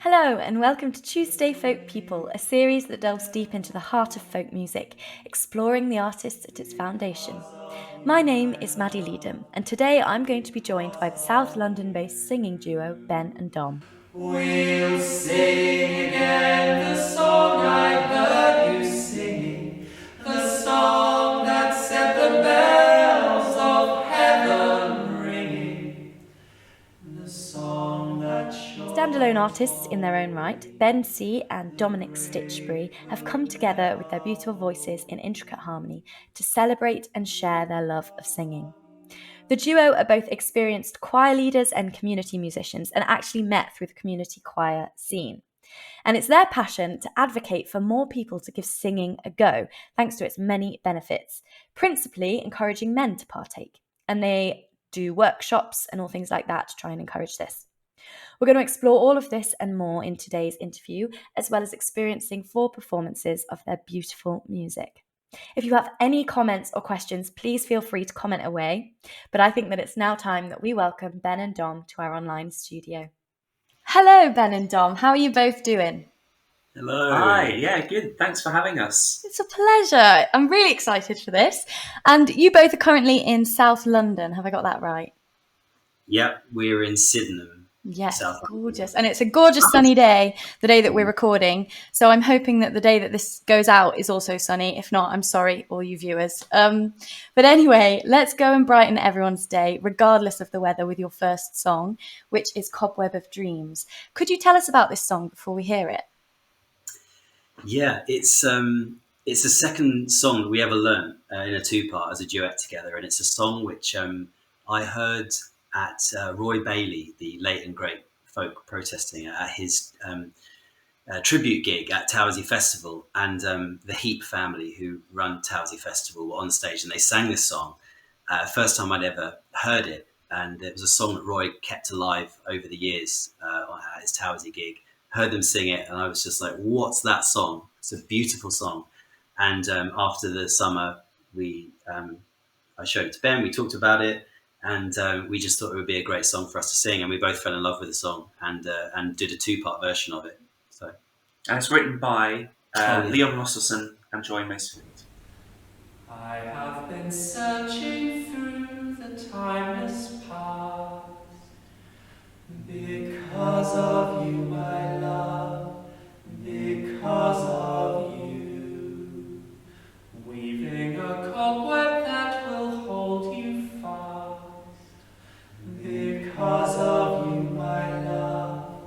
Hello, and welcome to Tuesday Folk People, a series that delves deep into the heart of folk music, exploring the artists at its foundation. My name is Maddie Leedham, and today I'm going to be joined by the South London based singing duo Ben and Dom. We'll sing again the song I heard you singing, the song that set the bells of heaven ringing, the song that Standalone artists in their own right, Ben C and Dominic Stitchbury have come together with their beautiful voices in intricate harmony to celebrate and share their love of singing. The duo are both experienced choir leaders and community musicians and actually met through the community choir scene. And it's their passion to advocate for more people to give singing a go, thanks to its many benefits, principally encouraging men to partake. And they do workshops and all things like that to try and encourage this. We're going to explore all of this and more in today's interview, as well as experiencing 4 performances of their beautiful music. If you have any comments or questions, please feel free to comment away. But I think that it's now time that we welcome Ben and Dom to our online studio. Hello, Ben and Dom. How are you both doing? Hello. Hi, yeah, good. Thanks for having us. It's a pleasure. I'm really excited for this. And you both are currently in South London. Have I got that right? Yep, we're in Sydenham. Yes, South gorgeous. And it's a gorgeous sunny day, the day that we're recording. So I'm hoping that the day that this goes out is also sunny. If not, I'm sorry, all you viewers. But anyway, let's go and brighten everyone's day, regardless of the weather, with your first song, which is Cobweb of Dreams. Could you tell us about this song before we hear it? Yeah, it's the second song that we ever learnt in a two-part as a duet together, and it's a song which I heard at Roy Bailey, the late and great folk protesting, at his tribute gig at Towersey Festival, and the Heap family who run Towersey Festival were on stage, and they sang this song. First time I'd ever heard it, and it was a song that Roy kept alive over the years at his Towersey gig. Heard them sing it, and I was just like, "What's that song?" It's a beautiful song. And after the summer, I showed it to Ben. We talked about it, and we just thought it would be a great song for us to sing. And we both fell in love with the song and did a two-part version of it. So, And it's written by yeah. Leon Rosselson and Joy Macefield. I have been searching through the timeless past because of you, my love, because of you, weaving a cobweb that will hold you fast, because of you, my love,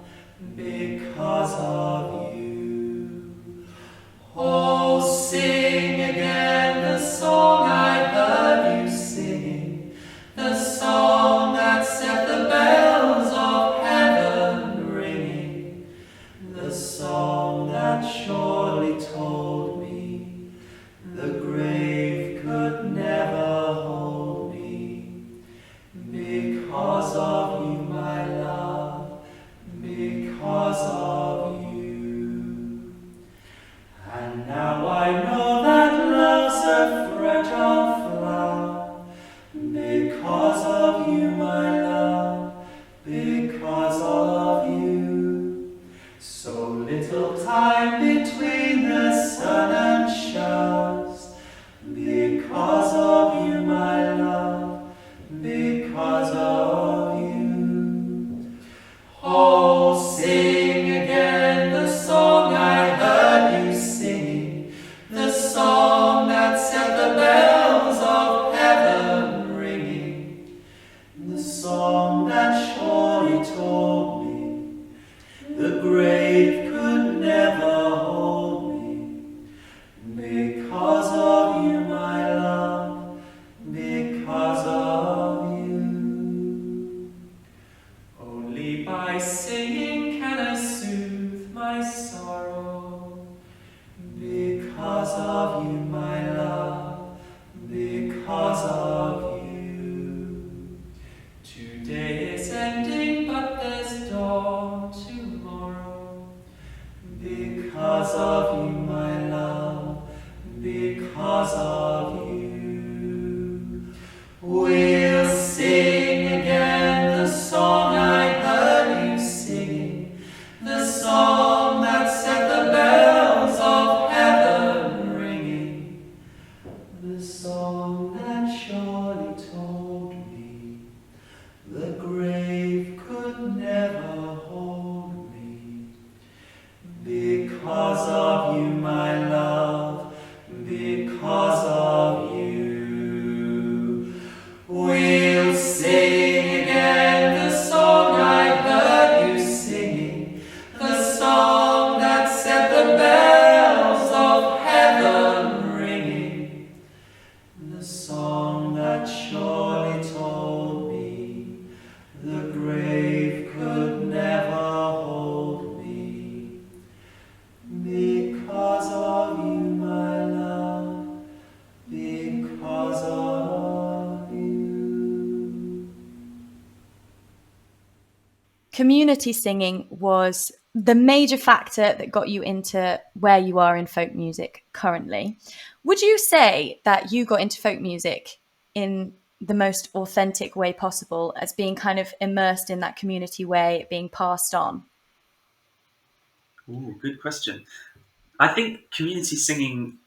because of you. Oh, sing again the song I heard you singing, the song that set the bells of heaven ringing, the song that surely told me the grave could never hold me, because of you, my love, because of you. And now I know that love's a fragile flower, because of you, my love, because of you. So little time between the sun and showers, because of you, my love, because of you. Oh, sing again the song I heard you singing, the song that set the bells of heaven ringing, the song that surely told me the grave could never hold community singing was the major factor that got you into where you are in folk music currently. Would you say that you got into folk music in the most authentic way possible, as being kind of immersed in that community way, being passed on? Ooh, good question. I think community singing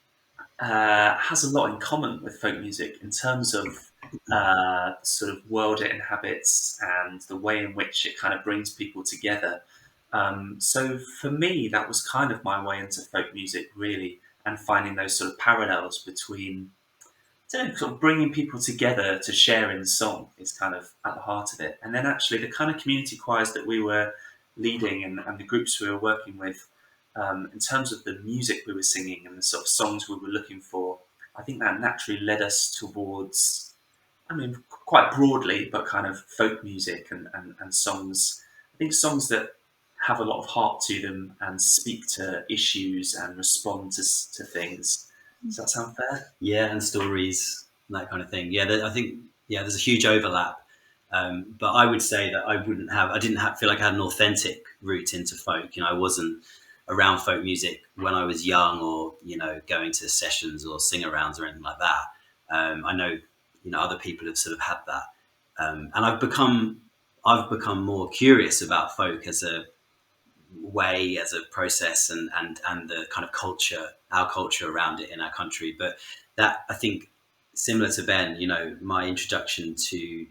has a lot in common with folk music in terms of the sort of world it inhabits and the way in which it kind of brings people together. So for me, that was kind of my way into folk music, really, and finding those sort of parallels between, I don't know, sort of bringing people together to share in song is kind of at the heart of it. And then actually the kind of community choirs that we were leading and the groups we were working with, in terms of the music we were singing and the sort of songs we were looking for, I think that naturally led us towards, I mean, quite broadly, but kind of folk music and songs. I think songs that have a lot of heart to them and speak to issues and respond to things. Does that sound fair? Yeah, and stories, that kind of thing. Yeah, I think there's a huge overlap. But I would say that I didn't feel like I had an authentic route into folk. I wasn't around folk music when I was young, or going to sessions or sing-arounds or anything like that. I know other people have sort of had that, and I've become more curious about folk as a way, as a process, and the kind of culture, our culture around it in our country. But that, I think, similar to Ben, my introduction to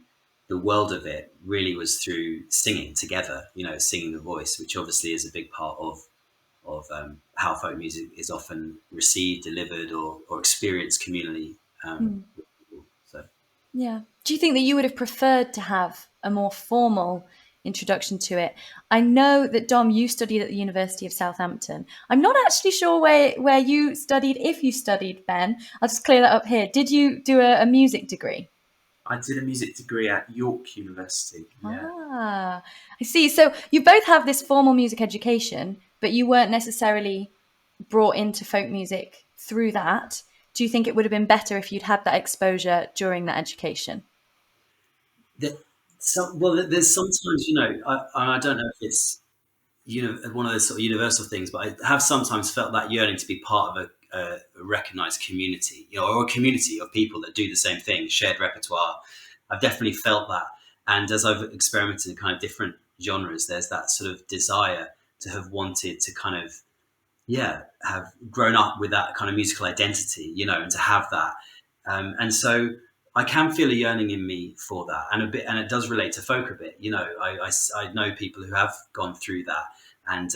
the world of it really was through singing together, singing the voice, which obviously is a big part of how folk music is often received, delivered, or experienced communally. So Yeah. Do you think that you would have preferred to have a more formal introduction to it? I know that Dom, you studied at the University of Southampton. I'm not actually sure where you studied, if you studied, Ben. I'll just clear that up here. Did you do a music degree? I did a music degree at York University. Yeah, Ah, I see. So you both have this formal music education, but you weren't necessarily brought into folk music through that. Do you think it would have been better if you'd had that exposure during that education? that, well, there's sometimes, I don't know if it's one of those sort of universal things, but I have sometimes felt that yearning to be part of a recognized community, or a community of people that do the same thing, shared repertoire. I've definitely felt that. And as I've experimented in kind of different genres, there's that sort of desire to have wanted to kind of, have grown up with that kind of musical identity, and to have that. And so I can feel a yearning in me for that, and a bit, and it does relate to folk a bit. I know people who have gone through that, and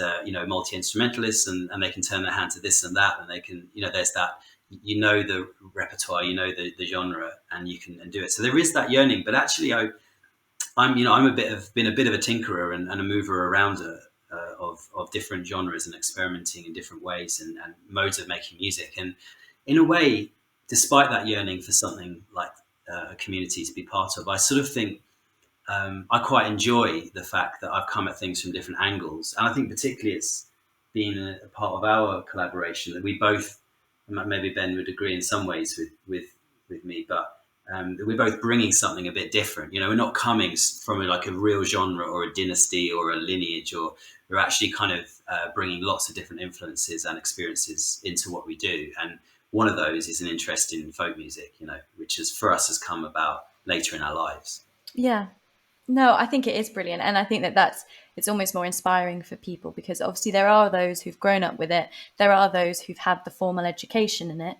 multi instrumentalists, and they can turn their hand to this and that, and they can, there's that, the repertoire, the genre, and you can do it. So there is that yearning, but actually, I'm been a bit of a tinkerer and a mover around of different genres, and experimenting in different ways, and modes of making music. And in a way, despite that yearning for something like a community to be part of, I sort of think, I quite enjoy the fact that I've come at things from different angles. And I think particularly it's been a part of our collaboration that we both, maybe Ben would agree in some ways with me, but we're both bringing something a bit different. We're not coming from like a real genre or a dynasty or a lineage, or we're actually kind of bringing lots of different influences and experiences into what we do. And one of those is an interest in folk music, which is, for us, has come about later in our lives. Yeah. No, I think it is brilliant. And I think that it's almost more inspiring for people, because obviously there are those who've grown up with it. There are those who've had the formal education in it.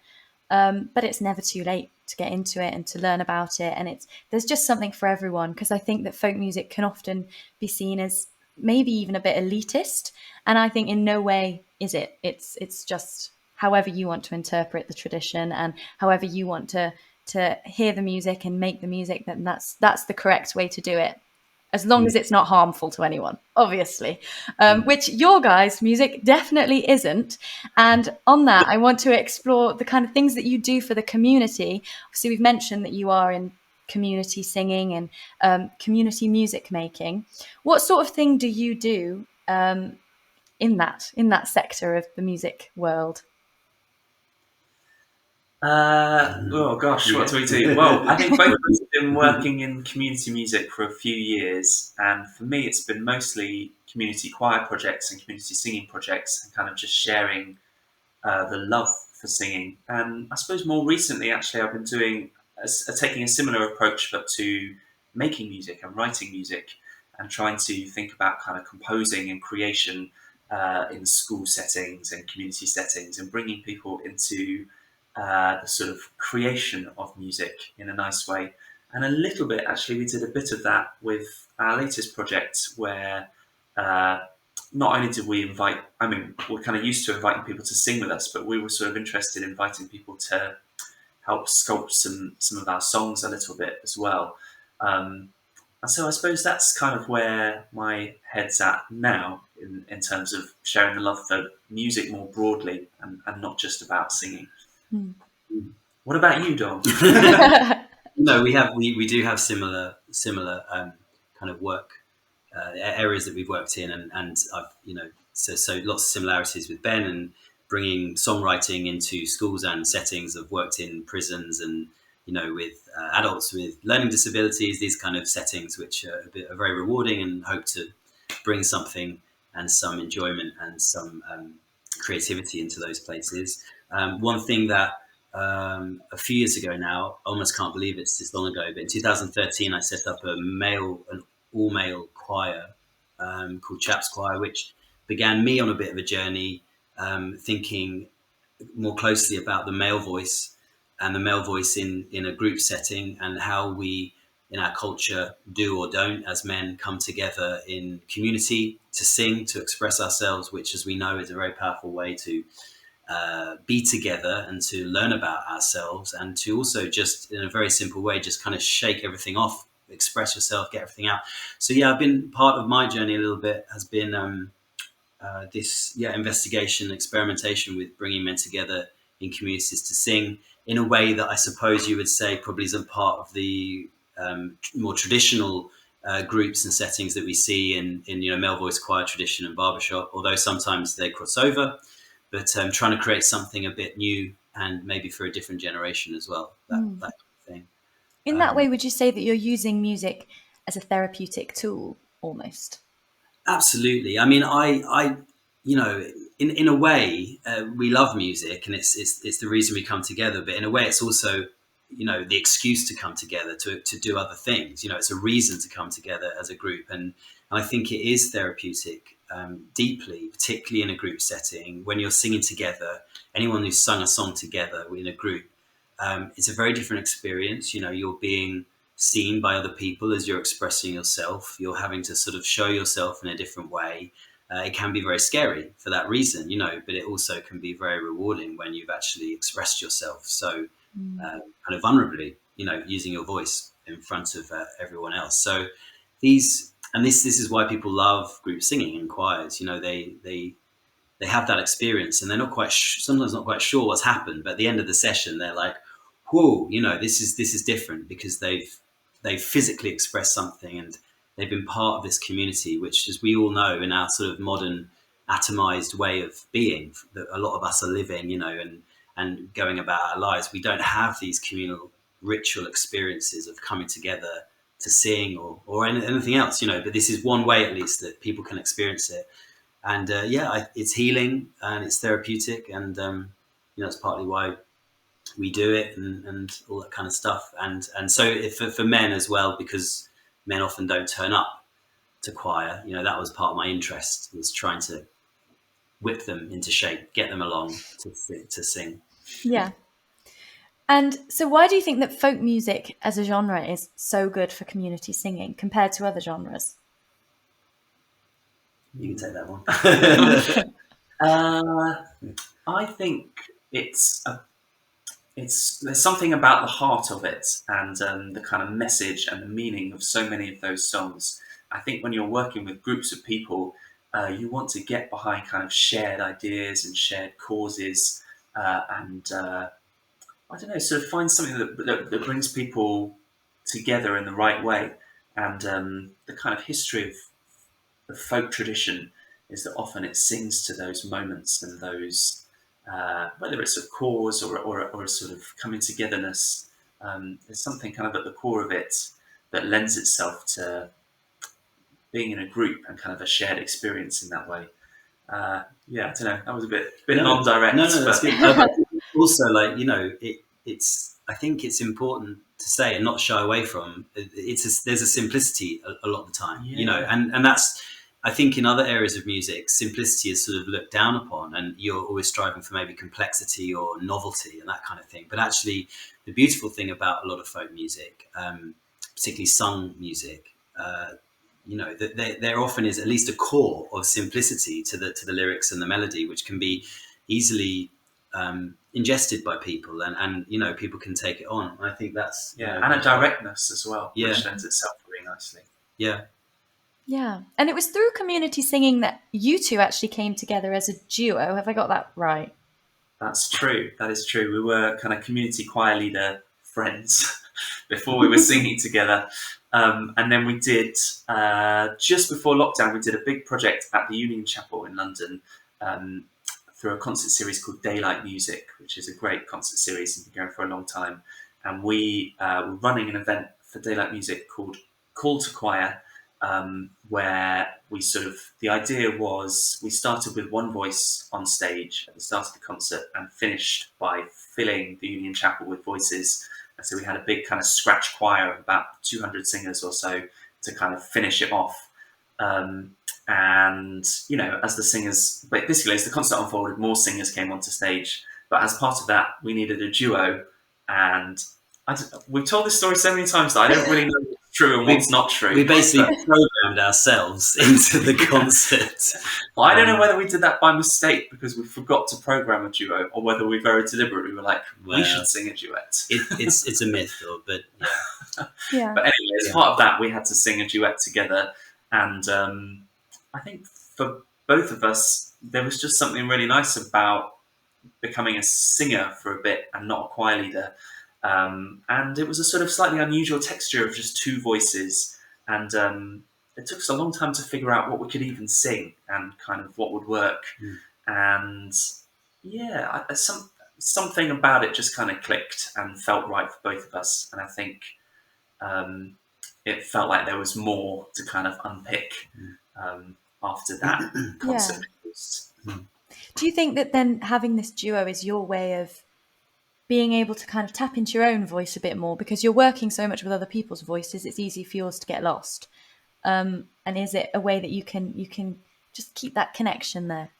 But it's never too late to get into it and to learn about it. And there's just something for everyone, because I think that folk music can often be seen as maybe even a bit elitist. And I think in no way is it. It's just however you want to interpret the tradition, and however you want to hear the music and make the music, then that's the correct way to do it, as long as it's not harmful to anyone, obviously, which your guys' music definitely isn't. And on that, I want to explore the kind of things that you do for the community. Obviously, we've mentioned that you are in community singing and community music making. What sort of thing do you do in that sector of the music world? Oh gosh, what Yeah. do we do? Well, I think both of us have been working in community music for a few years, and for me, it's been mostly community choir projects and community singing projects, and kind of just sharing the love for singing. And I suppose more recently, actually, I've been taking a similar approach, but to making music and writing music, and trying to think about kind of composing and creation in school settings and community settings, and bringing people into the sort of creation of music in a nice way. And a little bit, actually, we did a bit of that with our latest project, where uh, not only did we invite, I mean, we're kind of used to inviting people to sing with us, but we were sort of interested in inviting people to help sculpt some of our songs a little bit as well. Um, and so I suppose that's kind of where my head's at now in terms of sharing the love for music more broadly and not just about singing. Hmm. What about you, Dom? No, we do have similar kind of work areas that we've worked in, and I've so lots of similarities with Ben and bringing songwriting into schools and settings. I've worked in prisons and with adults with learning disabilities, these kind of settings, which are very rewarding and hope to bring something and some enjoyment and some creativity into those places. One thing that a few years ago now, I almost can't believe it's this long ago, but in 2013 I set up an all-male choir called Chaps Choir, which began me on a bit of a journey, thinking more closely about the male voice and the male voice in a group setting, and how we in our culture do or don't as men come together in community to sing, to express ourselves, which, as we know, is a very powerful way to be together and to learn about ourselves, and to also just in a very simple way just kind of shake everything off, express yourself, get everything out. So yeah, I've been part of my journey a little bit has been this investigation, experimentation with bringing men together in communities to sing in a way that I suppose you would say probably isn't part of the more traditional groups and settings that we see in male voice choir tradition and barbershop, although sometimes they cross over. But trying to create something a bit new and maybe for a different generation as well. Hmm. That kind of thing. In that way, would you say that you're using music as a therapeutic tool almost? Absolutely. I mean, you know, in a way, we love music, and it's the reason we come together. But in a way, it's also, the excuse to come together to do other things. It's a reason to come together as a group, and I think it is therapeutic, deeply, particularly in a group setting when you're singing together. Anyone who's sung a song together in a group, it's a very different experience. You're being seen by other people as you're expressing yourself. You're having to sort of show yourself in a different way. It can be very scary for that reason, but it also can be very rewarding when you've actually expressed yourself so Mm. kind of vulnerably, using your voice in front of everyone else. So this is why people love group singing and choirs. They have that experience, and they're not quite sometimes not quite sure what's happened, but at the end of the session they're like, whoa, this is different, because they've physically expressed something, and they've been part of this community, which, as we all know, in our sort of modern atomized way of being that a lot of us are living, and going about our lives, we don't have these communal ritual experiences of coming together to sing or anything else, but this is one way at least that people can experience it. And it's healing and it's therapeutic, and it's partly why we do it, and all that kind of stuff. And so for men as well, because men often don't turn up to choir, that was part of my interest, was trying to whip them into shape, get them along to sing. Yeah. And so, why do you think that folk music as a genre is so good for community singing compared to other genres? You can take that one. Uh, I think it's a there's something about the heart of it, and the kind of message and the meaning of so many of those songs. I think when you're working with groups of people, you want to get behind kind of shared ideas and shared causes, and I don't know, sort of find something that brings people together in the right way. And the kind of history of the folk tradition is that often it sings to those moments and those whether it's a cause or a sort of coming togetherness. There's something kind of at the core of it that lends itself to being in a group and kind of a shared experience in that way. Yeah, I don't know. That was a bit No, non-direct, no, that's but good. But also, like, you know, it's. I think it's important to say and not shy away from. There's a simplicity a lot of the time, you know, yeah, and that's. I think in other areas of music, simplicity is sort of looked down upon, and you're always striving for maybe complexity or novelty and that kind of thing. But actually, the beautiful thing about a lot of folk music, particularly sung music, you know, that there often is at least a core of simplicity to the lyrics and the melody, which can be easily ingested by people, and you know, people can take it on. I think that's, you yeah, know, and a directness as well, yeah, which lends itself really nicely. yeah, Yeah. And it was through community singing that you two actually came together as a duo. Have I got that right? That's true. That is true. We were kind of community choir leader friends before we were singing together. And then we did, just before lockdown, we did a big project at the Union Chapel in London um, through a concert series called Daylight Music, which is a great concert series and been going for a long time. And we were running an event for Daylight Music called Call to Choir, where we sort of, the idea was we started with one voice on stage at the start of the concert and finished by filling the Union Chapel with voices. And so we had a big kind of scratch choir of about 200 singers or so to kind of finish it off. And, you know, as the singers, but basically as the concert unfolded, more singers came onto stage. But as part of that, we needed a duo. And we've told this story so many times that I don't really know what's true and what's not we true. basically But programmed ourselves into the concert. I don't know whether we did that by mistake because we forgot to program a duo, or whether we very deliberately were like, we should sing a duet. It's a myth, though, but yeah. Yeah. But anyway, as part of that, we had to sing a duet together. And I think for both of us, there was just something really nice about becoming a singer for a bit and not a choir leader. And it was a sort of slightly unusual texture of just two voices. And it took us a long time to figure out what we could even sing and kind of what would work. And yeah, something about it just kind of clicked and felt right for both of us. And I think it felt like there was more to kind of unpick after that concert. Do you think that then having this duo is your way of being able to kind of tap into your own voice a bit more, because you're working so much with other people's voices, it's easy for yours to get lost? And is it a way that you can just keep that connection there?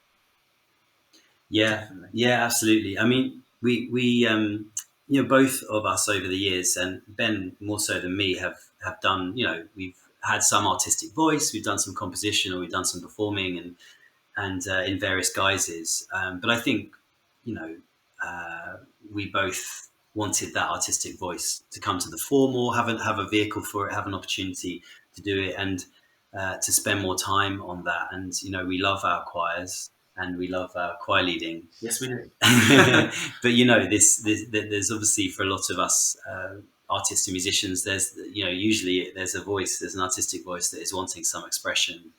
Yeah, Definitely. yeah, absolutely. I mean, we you know, both of us over the years, and Ben more so than me, have done. You know, we've had some artistic voice, we've done some composition, or we've done some performing, and in various guises. But I think, you know, we both wanted that artistic voice to come to the fore more, have a vehicle for it, have an opportunity to do it, and to spend more time on that. And you know, we love our choirs and we love our choir leading. Yes, we do. But you know, there's obviously for a lot of us artists and musicians, there's, you know, usually there's an artistic voice that is wanting some expression,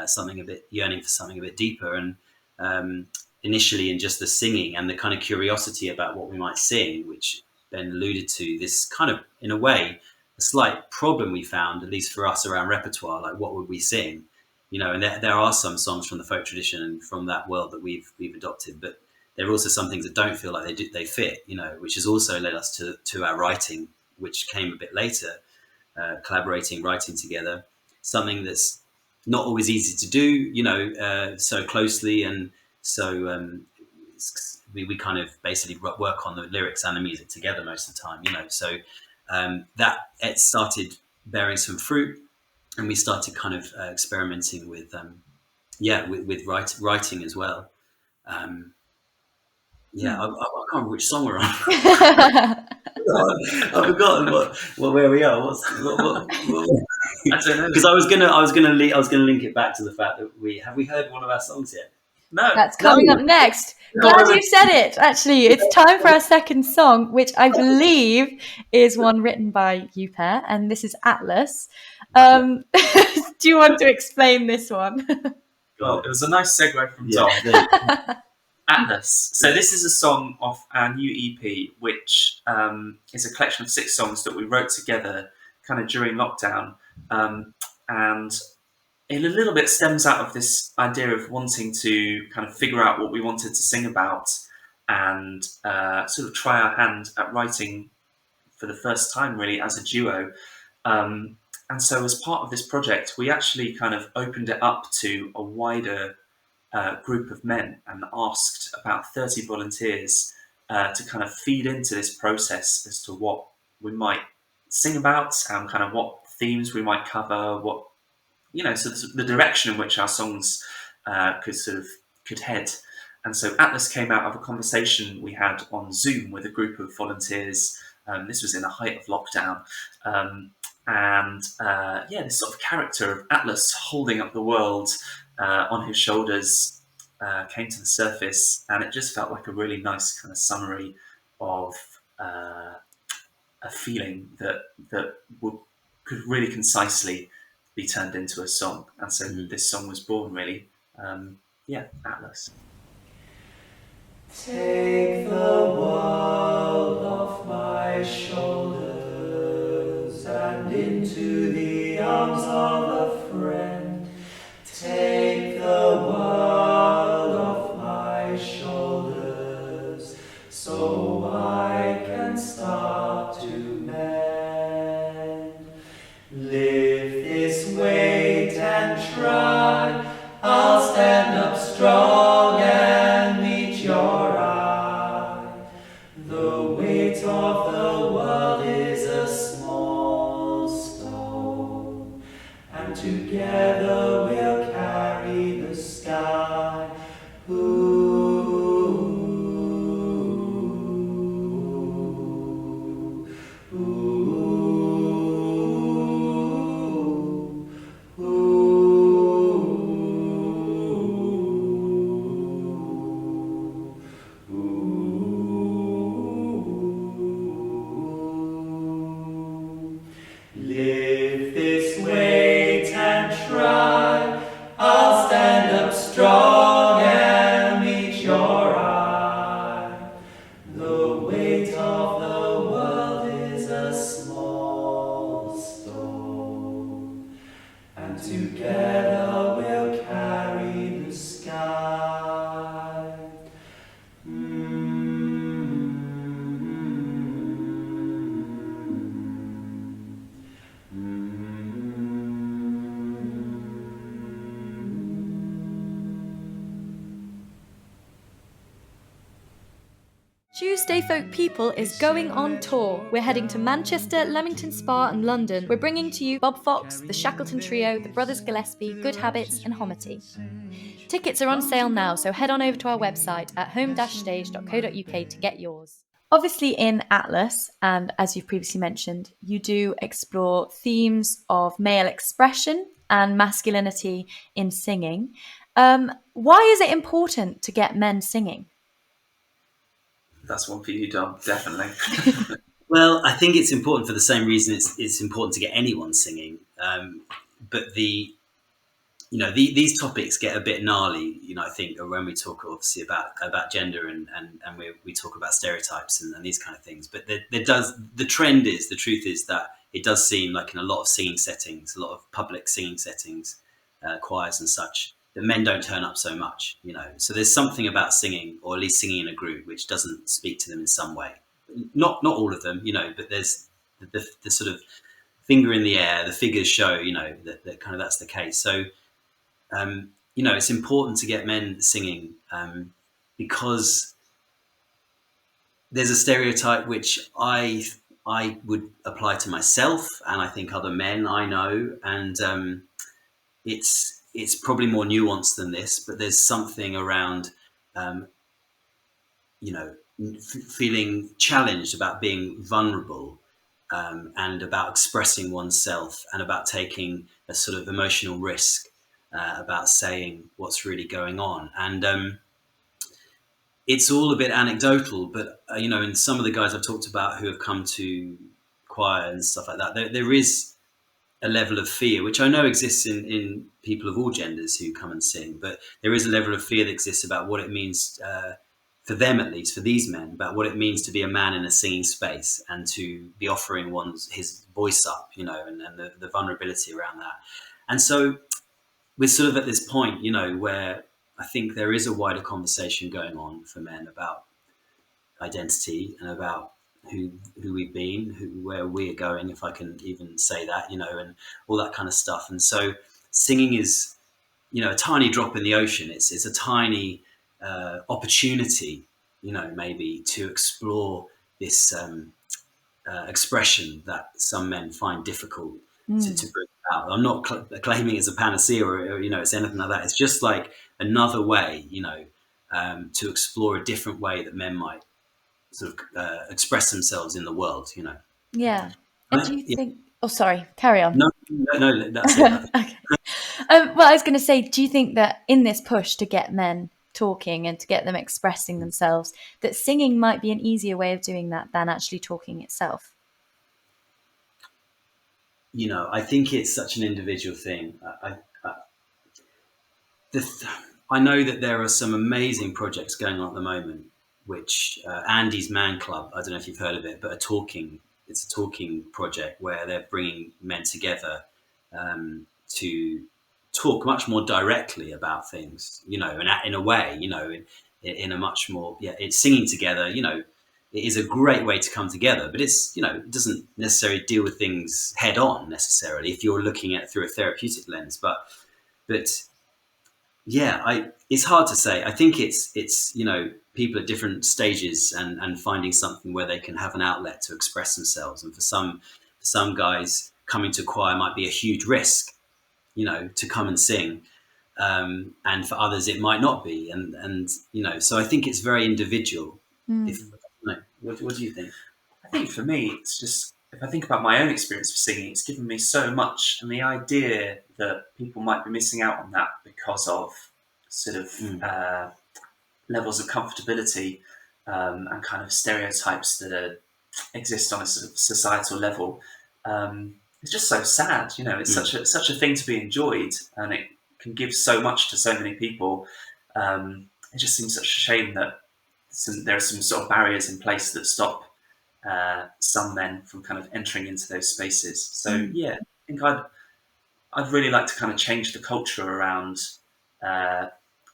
something a bit, yearning for something a bit deeper. And initially in just the singing and the kind of curiosity about what we might sing, which Ben alluded to, this kind of, in a way, a slight problem we found, at least for us, around repertoire, like what would we sing? You know, and there are some songs from the folk tradition and from that world that we've adopted, but there are also some things that don't feel like they fit, you know, which has also led us to our writing, which came a bit later, collaborating, writing together, something that's not always easy to do, you know, so closely. And so we kind of basically work on the lyrics and the music together most of the time, you know. So that it started bearing some fruit, and we started kind of experimenting with with writing as well. I can't remember which song we're on. I've forgotten where we are. I don't know. Because I was gonna link it back to the fact that we heard one of our songs yet. No, That's coming up next. Glad you said it. Actually, it's time for our second song, which I believe is one written by you pair, and this is Atlas. Do you want to explain this one? well, it was a nice segue from Yeah, Tom. Atlas. So this is a song off our new EP, which is a collection of 6 songs that we wrote together kind of during lockdown. And it a little bit stems out of this idea of wanting to kind of figure out what we wanted to sing about and sort of try our hand at writing for the first time, really, as a duo. Um, and so, as part of this project, we actually kind of opened it up to a wider group of men and asked about 30 volunteers to kind of feed into this process as to what we might sing about and kind of what themes we might cover, what so the direction in which our songs could head. And so Atlas came out of a conversation we had on Zoom with a group of volunteers. This was in the height of lockdown. This sort of character of Atlas holding up the world on his shoulders came to the surface, and it just felt like a really nice kind of summary of a feeling could really concisely be turned into a song. And so this song was born, really. Atlas. Take the world off my shoulders and into the arms of a friend. Take the world off my shoulders so I can start to mend. Lift this weight and try. I'll stand up strong and meet your eye. The weight of the world is a small stone, and together we'll carry the sky. Ooh. Lift this weight and try. I'll stand up strong and meet your eye. The weight of the world is a small stone, and together we'll carry the sky. Tuesday Folk People is going on tour. We're heading to Manchester, Leamington Spa and London. We're bringing to you Bob Fox, the Shackleton Trio, the Brothers Gillespie, Good Habits and Homity. Tickets are on sale now, so head on over to our website at home-stage.co.uk to get yours. Obviously in Atlas, and as you've previously mentioned, you do explore themes of male expression and masculinity in singing. Why is it important to get men singing? That's one for you, Dom, definitely. Well, I think it's important for the same reason it's important to get anyone singing. But these topics get a bit gnarly. I think when we talk obviously about gender and we talk about stereotypes and these kind of things. But the truth is that it does seem like in a lot of singing settings, a lot of public singing settings, choirs and such, that men don't turn up so much. So there's something about singing, or at least singing in a group, which doesn't speak to them in some way. Not all of them, but there's the sort of finger in the air. The figures show, that kind of that's the case. So. It's important to get men singing because there's a stereotype which I would apply to myself, and I think other men I know, and it's probably more nuanced than this, but there's something around feeling challenged about being vulnerable. And about expressing oneself and about taking a sort of emotional risk about saying what's really going on. And it's all a bit anecdotal, but, in some of the guys I've talked about who have come to choir and stuff like that, there is a level of fear, which I know exists in people of all genders who come and sing, but there is a level of fear that exists about what it means, for them at least, for these men, about what it means to be a man in a singing space and to be offering his voice up, and the vulnerability around that. And so we're sort of at this point, where I think there is a wider conversation going on for men about identity and about who we've been, where we're going, if I can even say that, and all that kind of stuff. And so singing is, a tiny drop in the ocean. It's a tiny opportunity, maybe to explore this expression that some men find difficult to bring out. I'm not claiming it's a panacea or it's anything like that. It's just like another way, to explore a different way that men might sort of express themselves in the world. Yeah. And do you Yeah. think? Oh, sorry. Carry on. No, that's it. Okay. Well, I was going to say, do you think that in this push to get men talking and to get them expressing themselves, that singing might be an easier way of doing that than actually talking itself? I think it's such an individual thing. The, I know that there are some amazing projects going on at the moment, which Andy's Man Club, I don't know if you've heard of it, but it's a talking project where they're bringing men together to talk much more directly about things, and in a way, in a much more, it's singing together, it is a great way to come together, but it's, it doesn't necessarily deal with things head on necessarily if you're looking at it through a therapeutic lens, but yeah, it's hard to say. I think it's people at different stages and finding something where they can have an outlet to express themselves. And for some guys, coming to choir might be a huge risk, to come and sing. And for others, it might not be. And so I think it's very individual. If what do you think? I think for me, it's just, if I think about my own experience of singing, it's given me so much, and the idea that people might be missing out on that because of sort of levels of comfortability and kind of stereotypes that exist on a sort of societal level. It's just so sad, It's such a thing to be enjoyed, and it can give so much to so many people. It just seems such a shame that there are some sort of barriers in place that stop some men from kind of entering into those spaces. So yeah, I think I'd really like to kind of change the culture around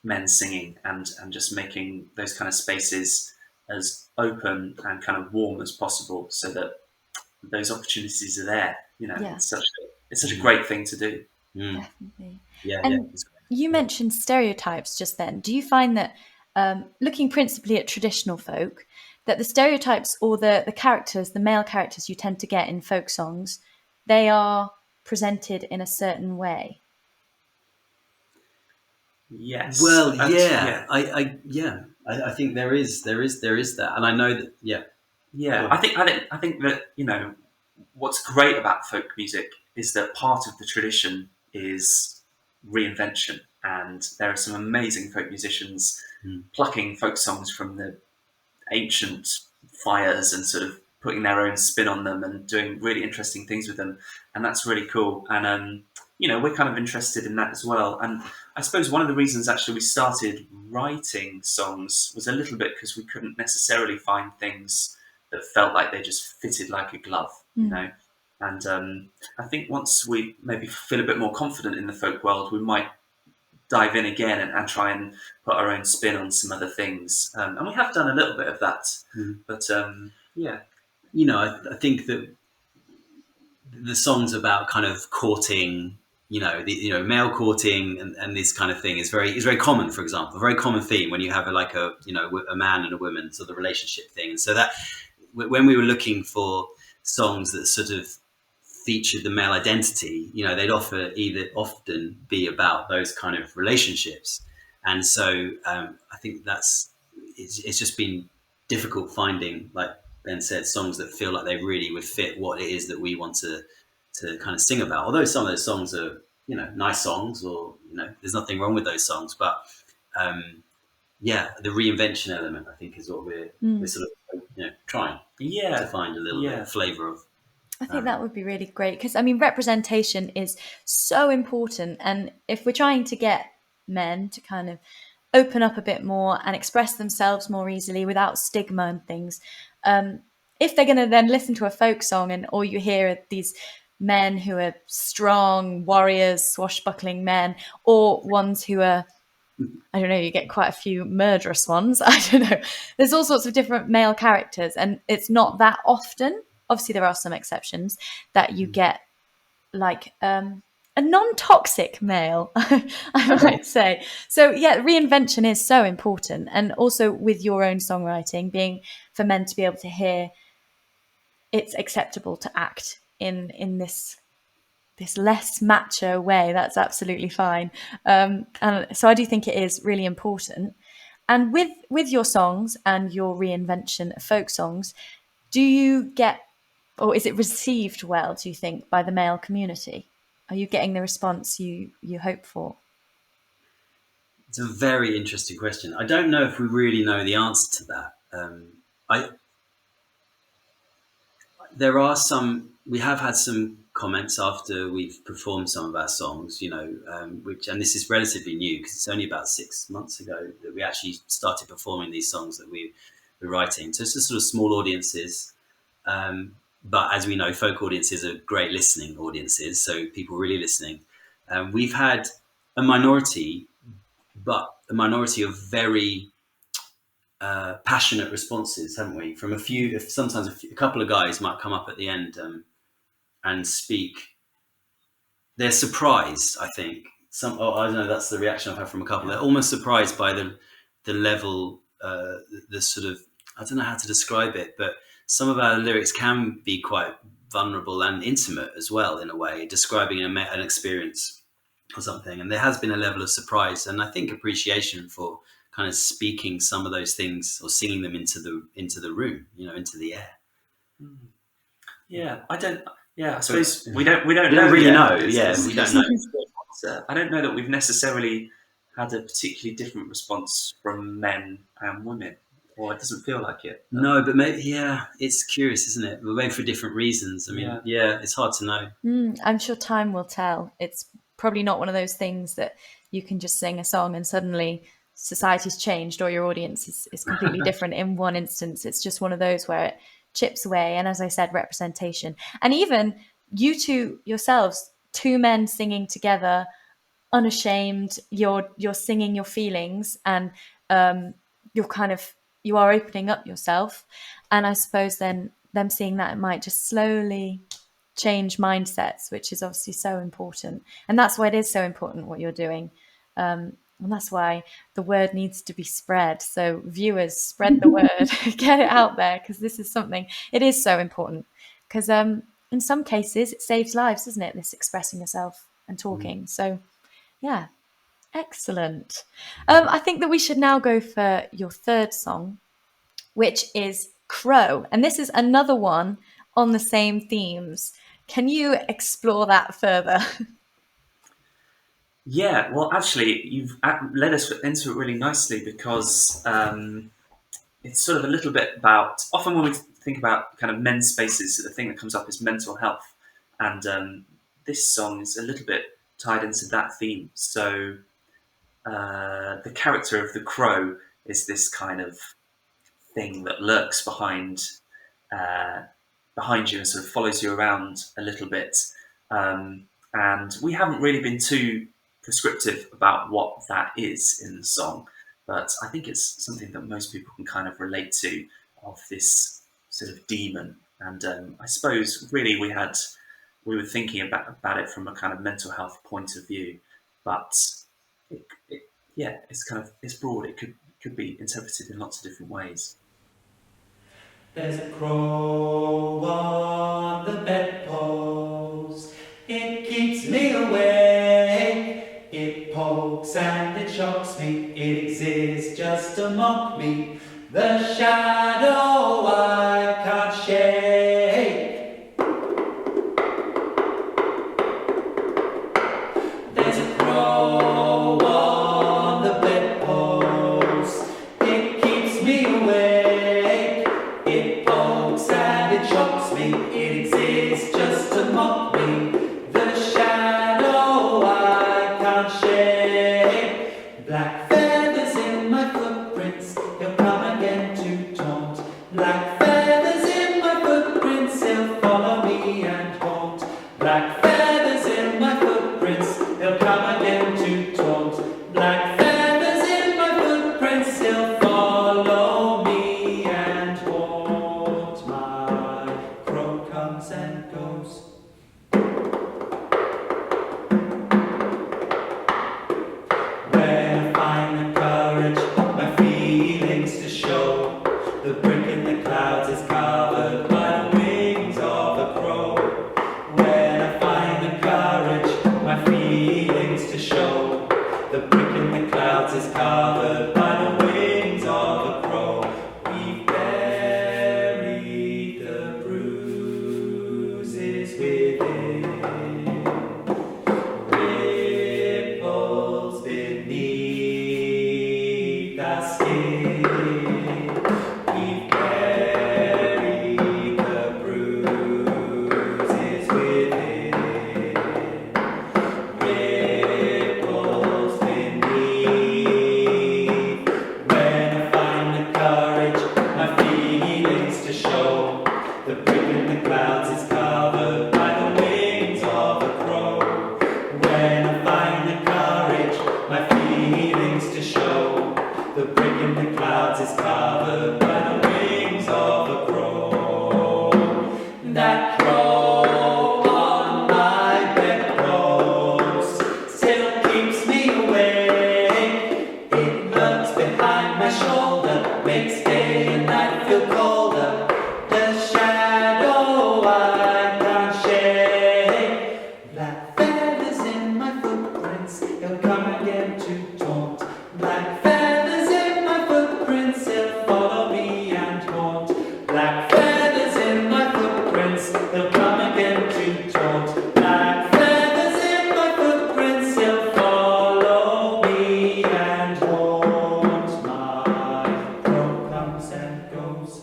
men singing and just making those kind of spaces as open and kind of warm as possible, so that those opportunities are there. Yeah. It's such a great thing to do. Definitely. Yeah, And it's great. you mentioned stereotypes just then. Do you find that, looking principally at traditional folk, that the stereotypes or the characters, the male characters you tend to get in folk songs, they are presented in a certain way? Yes. Well, Yeah. I think there is that, and I know that. Yeah, Yeah, I think that what's great about folk music is that part of the tradition is reinvention, and there are some amazing folk musicians plucking folk songs from the ancient fires and sort of putting their own spin on them and doing really interesting things with them, and that's really cool. And we're kind of interested in that as well. And I suppose one of the reasons actually we started writing songs was a little bit because we couldn't necessarily find things that felt like they just fitted like a glove. And I think once we maybe feel a bit more confident in the folk world, we might dive in again and try and put our own spin on some other things. And we have done a little bit of that. But yeah. I think that the songs about kind of courting, male courting and this kind of thing is very common. For example, a very common theme when you have a man and a woman sort of relationship thing. And so that when we were looking for songs that sort of featured the male identity, they'd often be about those kind of relationships. And so I think it's just been difficult finding, like Ben said, songs that feel like they really would fit what it is that we want to kind of sing about. Although some of those songs are, nice songs, or there's nothing wrong with those songs. But the reinvention element, I think, is what we're sort of trying to find a little bit of flavour of. I think that would be really great because, I mean, representation is so important. And if we're trying to get men to kind of open up a bit more and express themselves more easily without stigma and things, if they're going to then listen to a folk song and all you hear are these men who are strong warriors, swashbuckling men, or ones who are, I don't know, you get quite a few murderous ones. I don't know. There's all sorts of different male characters, and it's not that often. Obviously, there are some exceptions that you get, like a non-toxic male, I might say. So yeah, reinvention is so important, and also with your own songwriting, being for men to be able to hear it's acceptable to act in this less macho way. That's absolutely fine. And so I do think it is really important. And with your songs and your reinvention of folk songs, do you get, or is it received well, do you think, by the male community? Are you getting the response you hope for? It's a very interesting question. I don't know if we really know the answer to that. I There are some. We have had some comments after we've performed some of our songs, which, and this is relatively new because it's only about 6 months ago that we actually started performing these songs that we're writing. So it's just sort of small audiences. But as we know, folk audiences are great listening audiences, so people really listening. We've had a minority, but a minority of very passionate responses, haven't we? From a few, sometimes a couple of guys might come up at the end and speak. They're surprised, I think. I don't know. That's the reaction I've had from a couple. They're almost surprised by the level, the sort of, I don't know how to describe it, but some of our lyrics can be quite vulnerable and intimate as well, in a way, describing an experience or something. And there has been a level of surprise and I think appreciation for kind of speaking some of those things or singing them into the room, into the air. Yeah, I don't. Yeah, I suppose we don't We know don't really yet. know. Yeah, we don't know. I don't know that we've necessarily had a particularly different response from men and women, or it doesn't feel like it. No, but maybe, yeah, it's curious, isn't it? But maybe for different reasons. I mean, yeah, it's hard to know. I'm sure time will tell. It's probably not one of those things that you can just sing a song and suddenly society's changed or your audience is completely different in one instance. It's just one of those where it chips away. And as I said, representation. And even you two yourselves, two men singing together, unashamed, you're singing your feelings, and you are opening up yourself. And I suppose then them seeing that, it might just slowly change mindsets, which is obviously so important. And that's why it is so important what you're doing. And that's why the word needs to be spread. So viewers, spread the word, get it out there, because this is something, it is so important. Because in some cases, it saves lives, doesn't it? This expressing yourself and talking. So yeah, excellent. I think that we should now go for your third song, which is Crow. And this is another one on the same themes. Can you explore that further? Yeah, well, actually, you've led us into it really nicely because it's sort of a little bit about. Often when we think about kind of men's spaces, the thing that comes up is mental health, and this song is a little bit tied into that theme. So the character of the crow is this kind of thing that lurks behind you and sort of follows you around a little bit. And we haven't really been too prescriptive about what that is in the song, but I think it's something that most people can kind of relate to, of this sort of demon. And I suppose really we were thinking about it from a kind of mental health point of view, but yeah, it's broad. It could be interpreted in lots of different ways. There's a crow on the bedpost. It keeps me awake. It pokes and it shocks me. It exists just to mock me. The shadow I can't shake. There's a crow on the bedpost. It keeps me awake. It pokes and it shocks me. It exists covered by the wings of a crow. We've buried the bruises within, ripples beneath our skin. We've buried the bruises within, ripples beneath. When I find the courage, my feelings to show, the brick in the clouds is covered by the wings of a crow. When I find the courage, my feelings to show, the brick in the clouds is covered by the wings of a crow. That crow on my bedpost still keeps me awake. It lurks behind my shoulder, makes day and night feel colder. The shadow I can't shake. Black feathers in my footprints, he'll come again to taunt. Black feathers in my footprints, he'll follow me and haunt. Black feathers in my footprints, he'll come again to taunt. Black feathers in my footprints, he'll follow me and haunt. My crow comes and goes.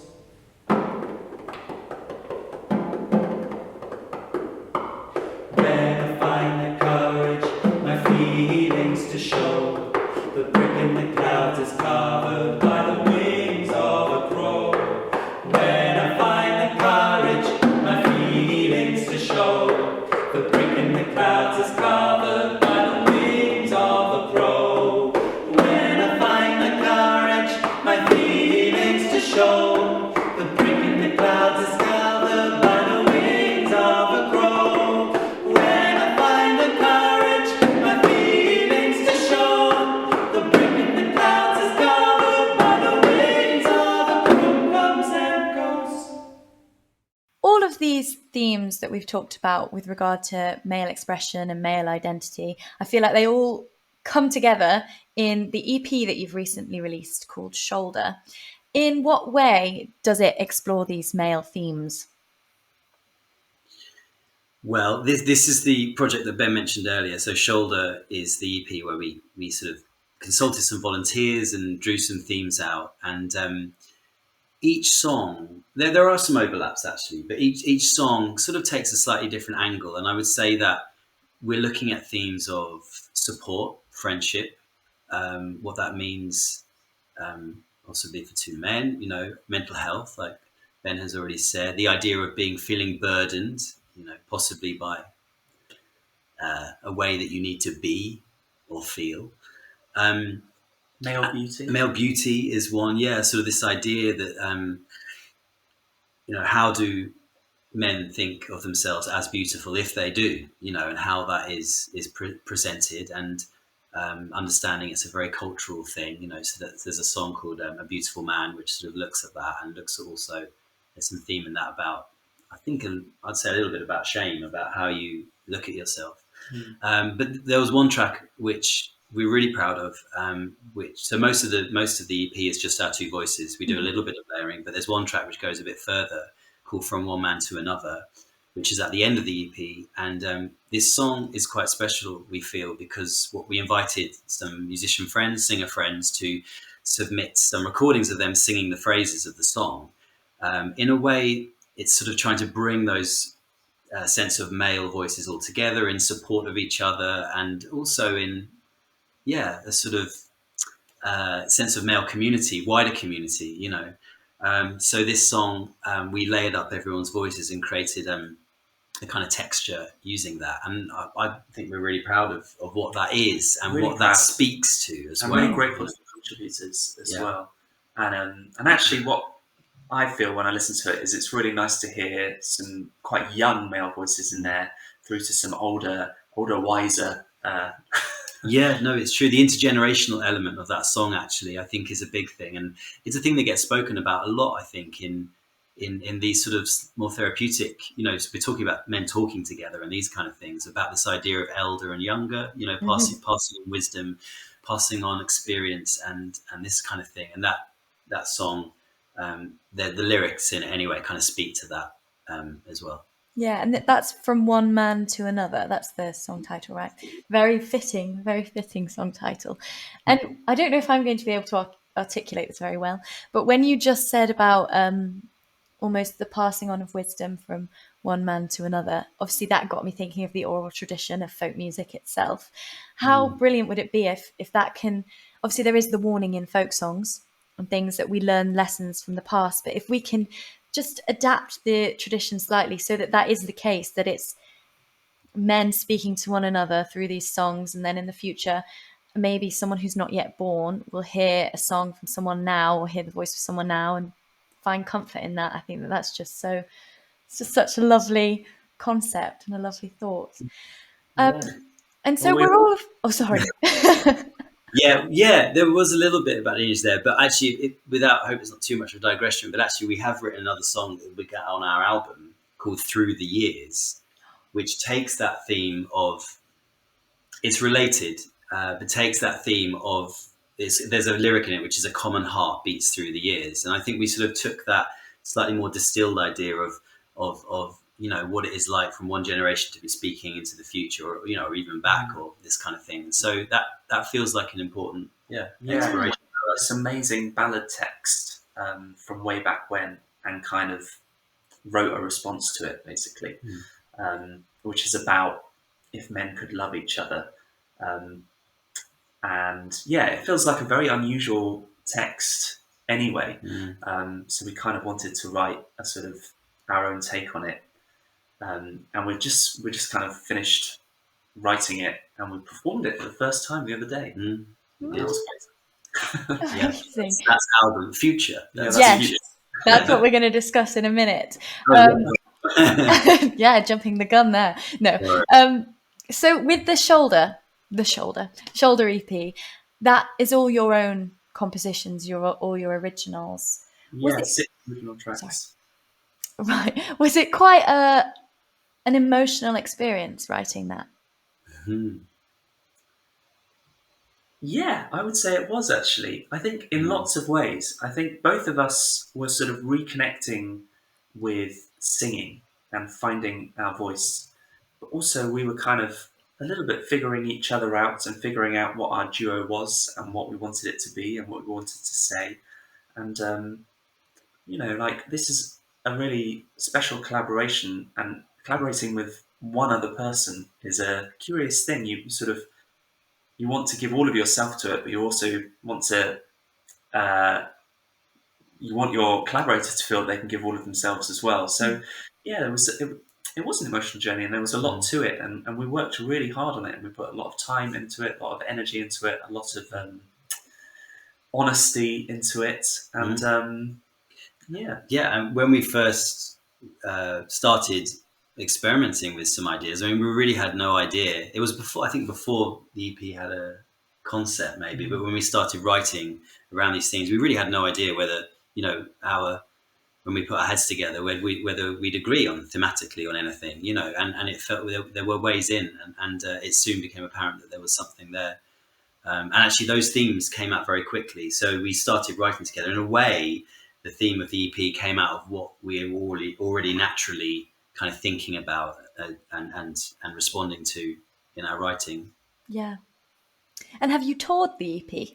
When I find the courage, my feelings to show, the brick in the clouds is covered by the wings of a crow. When I find the courage, my feelings to show, the brick in the clouds is covered by the wings of a crow. When I find the courage, my feelings to show, the brick in the clouds is covered by the wings of a crow. When I find the courage, my feelings to show, the brick in the clouds is covered by the wings of a crow. Comes and goes. All of these themes that we've talked about with regard to male expression and male identity, I feel like they all come together in the EP that you've recently released called Shoulder. In what way does it explore these male themes? Well, this is the project that Ben mentioned earlier. So Shoulder is the EP where we sort of consulted some volunteers and drew some themes out. And each song, there are some overlaps actually, but each song sort of takes a slightly different angle. And I would say that we're looking at themes of support, friendship, what that means possibly for two men, mental health, like Ben has already said, the idea of feeling burdened, possibly by a way that you need to be or feel. Male beauty. Male beauty is one, yeah. Sort of this idea that, how do men think of themselves as beautiful if they do, and how that is presented, and understanding it's a very cultural thing, so that there's a song called A Beautiful Man, which sort of looks at that and looks at also, there's some theme in that about, I think I'd say a little bit about shame, about how you look at yourself. But there was one track which we're really proud of, so most of the EP is just our two voices. We do a little bit of layering, but there's one track which goes a bit further called From One Man to Another, which is at the end of the EP. And this song is quite special, we feel, because we invited some musician friends, singer friends, to submit some recordings of them singing the phrases of the song. In a way, it's sort of trying to bring those sense of male voices all together in support of each other, and also in, a sort of sense of male community, wider community, So this song, we layered up everyone's voices and created a kind of texture using that. And I think we're really proud of what that is and Really what proud. that speaks to as I'm well. really grateful to the contributors as well. And actually what I feel when I listen to it is it's really nice to hear some quite young male voices in there through to some older, wiser. Yeah, no, it's true. The intergenerational element of that song actually, I think, is a big thing. And it's a thing that gets spoken about a lot, I think, in these sort of more therapeutic, we're talking about men talking together and these kind of things, about this idea of elder and younger, passing on wisdom passing on experience and this kind of thing. And that song, the lyrics in it anyway kind of speak to that as well. Yeah, and that's From One Man to Another. That's the song title, right? Very fitting song title. And I don't know if I'm going to be able to articulate this very well, but when you just said about almost the passing on of wisdom from one man to another, obviously that got me thinking of the oral tradition of folk music itself. How brilliant would it be if that can, obviously there is the warning in folk songs and things that we learn lessons from the past, but if we can just adapt the tradition slightly so that that is the case, that it's men speaking to one another through these songs, and then in the future maybe someone who's not yet born will hear a song from someone now or hear the voice of someone now and find comfort in that. I think that that's just so, it's just such a lovely concept and a lovely thought. Yeah. And Well, so we're all, oh, sorry. Yeah, there was a little bit about English there, but actually, without, I hope it's not too much of a digression, but actually we have written another song that we got on our album called Through the Years, which takes that theme of, it's related, but takes that theme of, there's a lyric in it which is a common heart beats through the years, and I think we sort of took that slightly more distilled idea of what it is like from one generation to be speaking into the future, or even back, or this kind of thing. So that feels like an important exploration for this us. amazing ballad text from way back when, and kind of wrote a response to it, basically, which is about if men could love each other. And yeah, it feels like a very unusual text anyway. So we kind of wanted to write a sort of our own take on it. And we just kind of finished writing it, and we performed it for the first time the other day. Yes. Yeah, Amazing. that's album future. That's Yes. future. That's what we're going to discuss in a minute. Yeah, jumping the gun there. No. So with the shoulder EP, that is all your own compositions, all your originals. Was Yeah, it 6 original tracks. right? Was it quite an emotional experience writing that? Yeah, I would say it was actually. I think in lots of ways. I think both of us were sort of reconnecting with singing and finding our voice. But also, we were kind of a little bit figuring each other out and figuring out what our duo was and what we wanted it to be and what we wanted to say. And, like this is a really special collaboration, and collaborating with one other person is a curious thing. You sort of you want to give all of yourself to it, but you also want to uh, you want your collaborators to feel that they can give all of themselves as well. So yeah, it was an emotional journey, and there was a lot to it, and we worked really hard on it, and we put a lot of time into it, a lot of energy into it, a lot of honesty into it, and Yeah, and when we first started experimenting with some ideas, I mean, we really had no idea. It was before, I think, before the EP had a concept, maybe. But when we started writing around these things, we really had no idea whether, when we put our heads together, whether we'd agree on thematically on anything, and it felt there were ways in, and it soon became apparent that there was something there. And actually, those themes came out very quickly. So we started writing together. In a way, the theme of the EP came out of what we were already naturally kind of thinking about and responding to in our writing. Yeah. And have you toured the EP?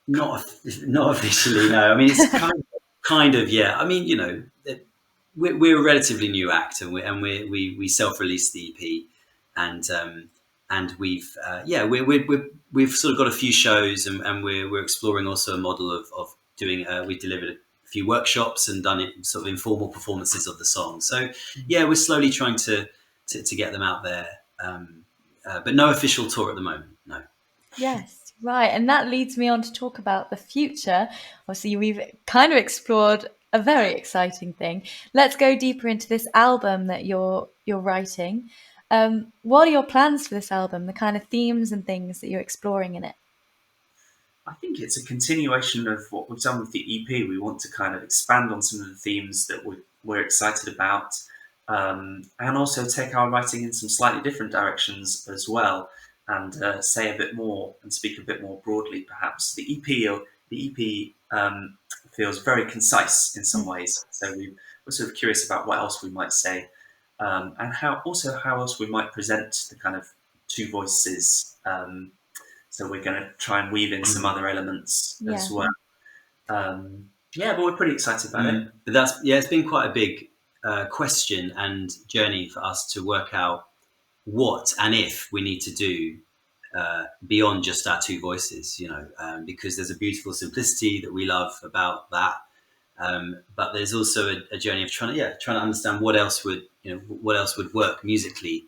Not officially, no. I mean, it's kind of yeah. I mean, we're a relatively new act, and we self-released the EP, and we've sort of got a few shows, and we're exploring also a model of doing. We delivered a few workshops and done it sort of informal performances of the song. So yeah, we're slowly trying to get them out there, but no official tour at the moment. No. Yes, right. And that leads me on to talk about the future. Obviously, we've kind of explored a very exciting thing. Let's go deeper into this album that you're writing. What are your plans for this album? The kind of themes and things that you're exploring in it? I think it's a continuation of what we've done with the EP. We want to kind of expand on some of the themes that we're excited about, and also take our writing in some slightly different directions as well. and say a bit more and speak a bit more broadly, perhaps. The EP feels very concise in some ways, so we're sort of curious about what else we might say, and how else we might present the kind of two voices. So we're going to try and weave in some other elements Yeah. as well. Yeah, but we're pretty excited about it. But it's been quite a big question and journey for us to work out what and if we need to do beyond just our two voices, because there's a beautiful simplicity that we love about that. But there's also a journey of trying to understand what else would work musically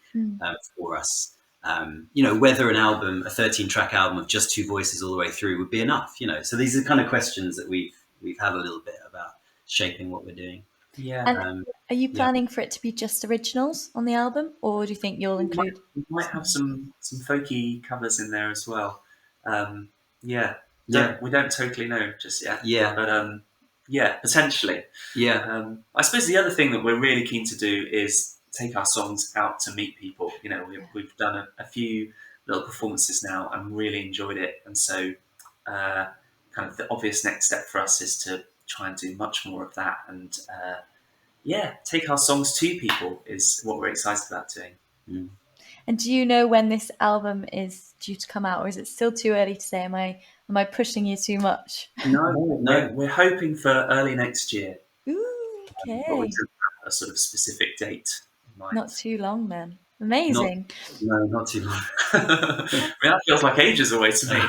for us. Whether a 13-track album of just two voices all the way through would be enough. So these are the kind of questions that we've had a little bit about shaping what we're doing. Yeah. And are you planning for it to be just originals on the album, or do you think you'll include? We might have some folky covers in there as well. We don't totally know just yet. Yeah, but potentially. Yeah. I suppose the other thing that we're really keen to do is take our songs out to meet people. We've done a few little performances now and really enjoyed it, and so kind of the obvious next step for us is to try and do much more of that, and take our songs to people is what we're excited about doing. And do you know when this album is due to come out, or is it still too early to say? Am I pushing you too much? No. We're hoping for early next year. Ooh, okay. But we don't have a sort of specific date in mind. Not too long then. Amazing. Not too long. That feels like ages away to me.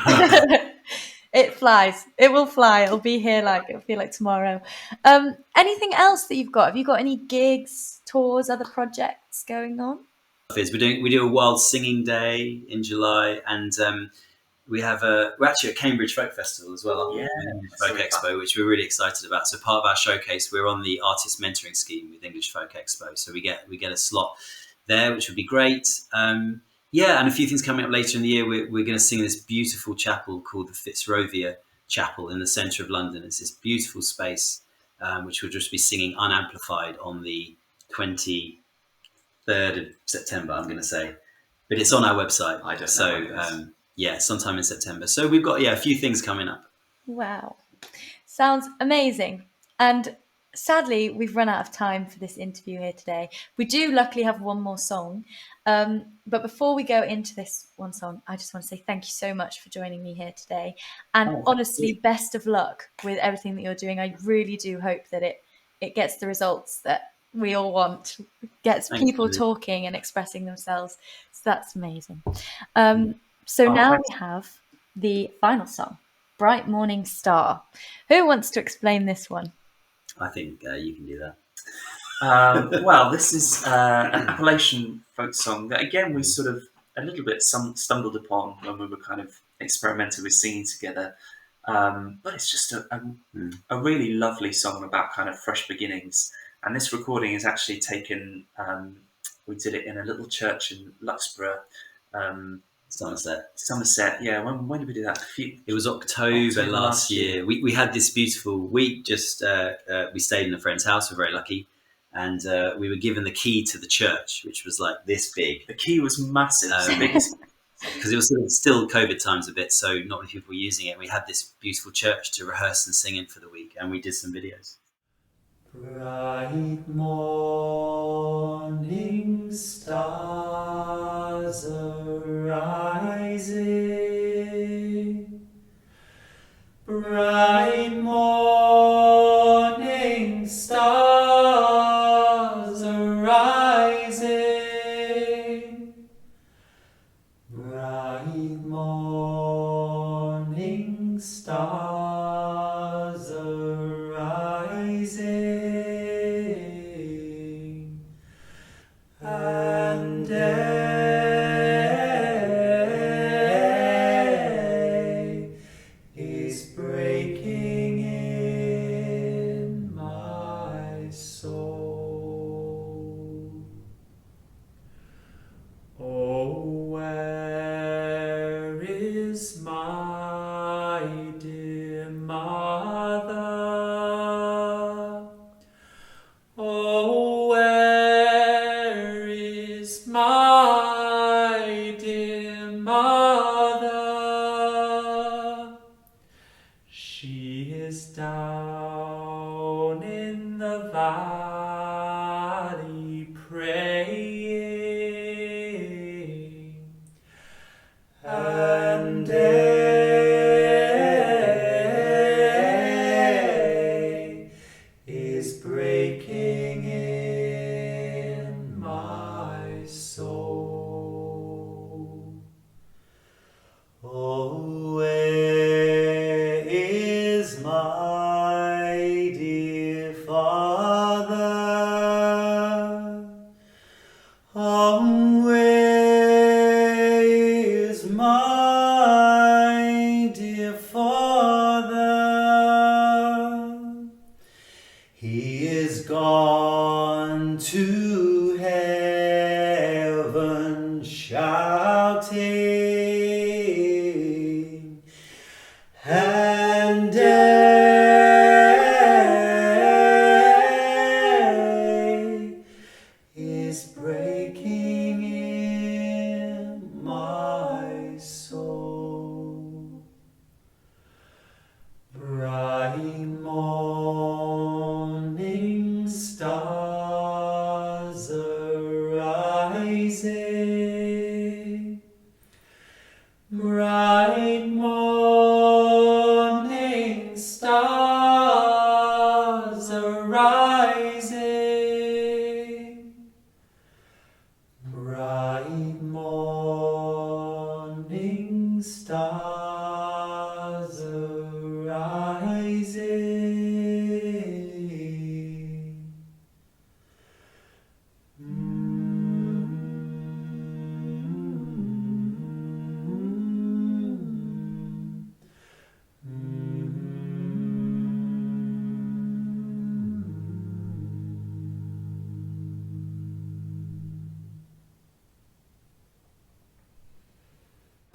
It flies. It will fly. It'll be here it'll feel like tomorrow. Anything else that you've got? Have you got any gigs, tours, other projects going on? We do a Wild Singing Day in July, and we're actually at Cambridge Folk Festival as well. Yeah, Folk Expo, which we're really excited about. So part of our showcase, we're on the artist mentoring scheme with English Folk Expo, so we get a slot there, which would be great. And a few things coming up later in the year. We're going to sing in this beautiful chapel called the Fitzrovia Chapel in the centre of London. It's this beautiful space, which we'll just be singing unamplified on the 23rd of September, I'm going to say. But it's on our website. I don't know. Sometime in September. So we've got a few things coming up. Wow. Sounds amazing. And sadly, we've run out of time for this interview here today. We do luckily have one more song. But before we go into this one song, I just want to say thank you so much for joining me here today. And honestly, best of luck with everything that you're doing. I really do hope that it gets the results that we all want, gets people talking and expressing themselves. So that's amazing. So now we have the final song, Bright Morning Star. Who wants to explain this one? I think you can do that. Well, this is an Appalachian folk song that, again, we sort of a little bit stumbled upon when we were kind of experimenting with singing together. But it's just a really lovely song about kind of fresh beginnings. And this recording is actually taken, we did it in a little church in Luxborough, Somerset. Yeah, when did we do that? It was October last year. We had this beautiful week. We stayed in a friend's house. We're very lucky, and we were given the key to the church, which was like this big. The key was massive, because it was still COVID times a bit, so not many people were using it. We had this beautiful church to rehearse and sing in for the week, and we did some videos. Bright morning stars arising, bright morning stars arising, bright morning stars arising. And day is breaking. She is down in the valley praying, and day is breaking in my soul. Oh, where is my dear Father? Oh, where is my dear Father? He is gone to heaven shouting, and day is breaking in my soul. Bright morning stars arising, bright morning stars arising, bright morning stars arising.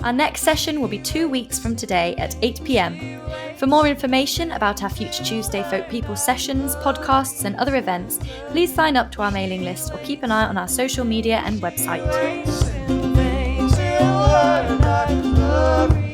Our next session will be 2 weeks from today at 8 p.m. For more information about our future Tuesday Folk People sessions, podcasts, and other events, please sign up to our mailing list or keep an eye on our social media and website. Things you learn, I love you.